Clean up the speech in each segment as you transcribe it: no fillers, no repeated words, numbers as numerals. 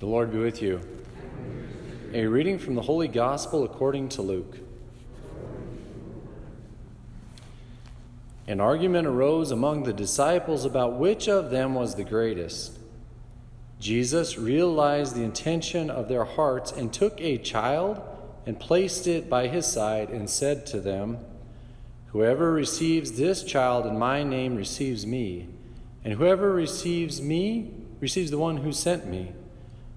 The Lord be with you. A reading from the Holy Gospel according to Luke. An argument arose among the disciples about which of them was the greatest. Jesus realized the intention of their hearts and took a child and placed it by his side and said to them, "Whoever receives this child in my name receives me, and whoever receives me receives the one who sent me.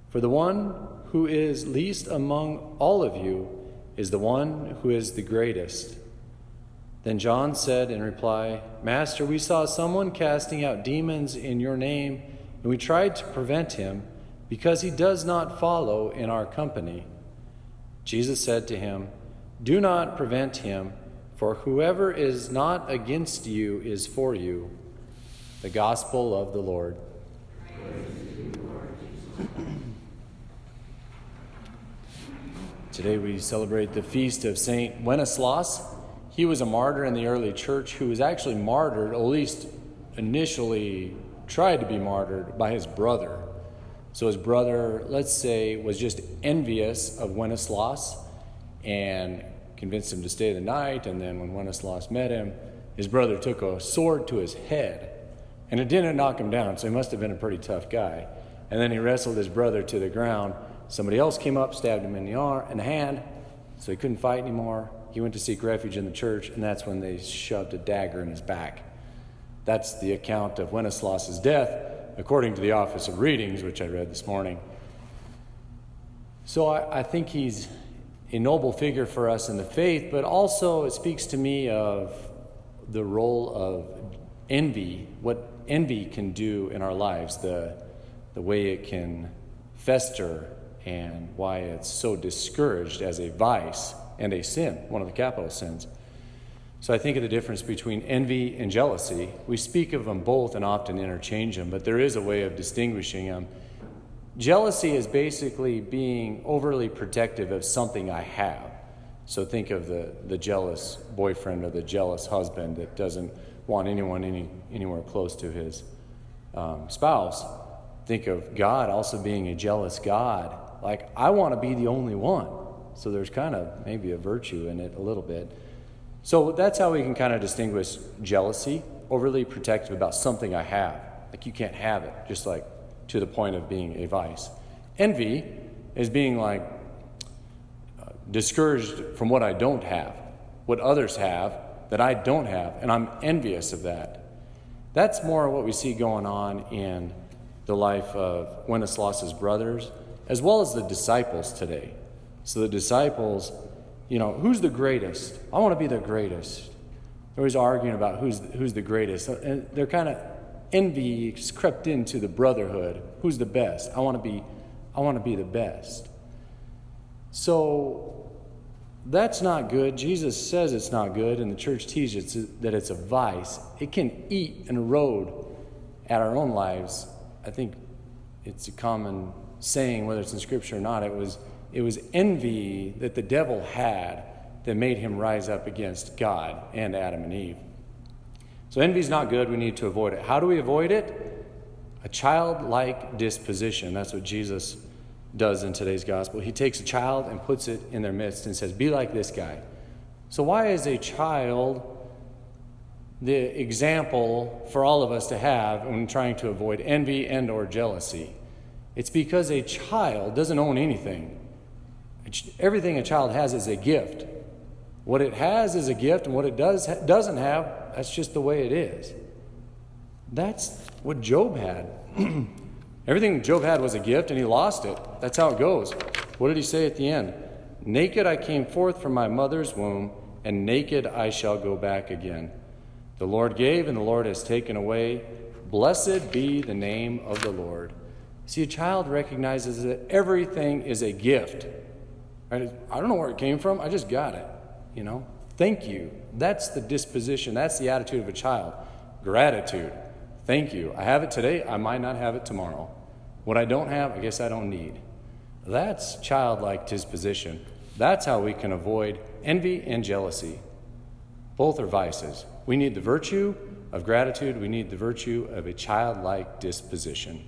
For the one who is least among all of you is the one who is the greatest." Then John said in reply, "Master, we saw someone casting out demons in your name, and we tried to prevent him because he does not follow in our company." Jesus said to him, "Do not prevent him, for whoever is not against you is for you." The Gospel of the Lord. Today we celebrate the feast of St. Wenceslaus. He was a martyr in the early church who was actually martyred, or at least initially tried to be martyred, by his brother. So his brother, let's say, was just envious of Wenceslaus and convinced him to stay the night. And then when Wenceslaus met him, his brother took a sword to his head. And it didn't knock him down, so he must have been a pretty tough guy. And then he wrestled his brother to the ground. Somebody else came up, stabbed him in the hand, so he couldn't fight anymore. He went to seek refuge in the church, and that's when they shoved a dagger in his back. That's the account of Wenceslaus' death, according to the Office of Readings, which I read this morning. So I think he's a noble figure for us in the faith, but also it speaks to me of the role of envy, what envy can do in our lives, the way it can fester, and why it's so discouraged as a vice and a sin, one of the capital sins. So I think of the difference between envy and jealousy. We speak of them both and often interchange them, but there is a way of distinguishing them. Jealousy is basically being overly protective of something I have. So think of the jealous boyfriend or the jealous husband that doesn't want anyone anywhere close to his spouse. Think of God also being a jealous God. Like, I want to be the only one. So there's kind of maybe a virtue in it a little bit. So that's how we can kind of distinguish jealousy, overly protective about something I have. Like, you can't have it, just like to the point of being a vice. Envy is being like discouraged from what I don't have, what others have that I don't have, and I'm envious of that. That's more what we see going on in the life of Wenceslaus' brothers, as well as the disciples today. So the disciples, who's the greatest? I want to be the greatest. They're always arguing about who's the greatest. And they're kind of envy crept into the brotherhood. Who's the best? I want to be the best. So that's not good. Jesus says it's not good, and the church teaches that it's a vice. It can eat and erode at our own lives. I think it's a common saying, whether it's in Scripture or not, it was envy that the devil had that made him rise up against God and Adam and Eve. So envy is not good. We need to avoid it. How do we avoid it? A childlike disposition. That's what Jesus does in today's gospel. He takes a child and puts it in their midst and says, "Be like this guy." So why is a child the example for all of us to have when trying to avoid envy and or jealousy? It's because a child doesn't own anything. Everything a child has is a gift. What it has is a gift, and what it doesn't have, that's just the way it is. That's what Job had. Everything Job had was a gift, and he lost it. That's how it goes. What did he say at the end? "Naked I came forth from my mother's womb, and naked I shall go back again. The Lord gave, and the Lord has taken away. Blessed be the name of the Lord." See, a child recognizes that everything is a gift. Right? I don't know where it came from. I just got it. Thank you. That's the disposition. That's the attitude of a child. Gratitude. Thank you. I have it today. I might not have it tomorrow. What I don't have, I guess I don't need. That's childlike disposition. That's how we can avoid envy and jealousy. Both are vices. We need the virtue of gratitude. We need the virtue of a childlike disposition.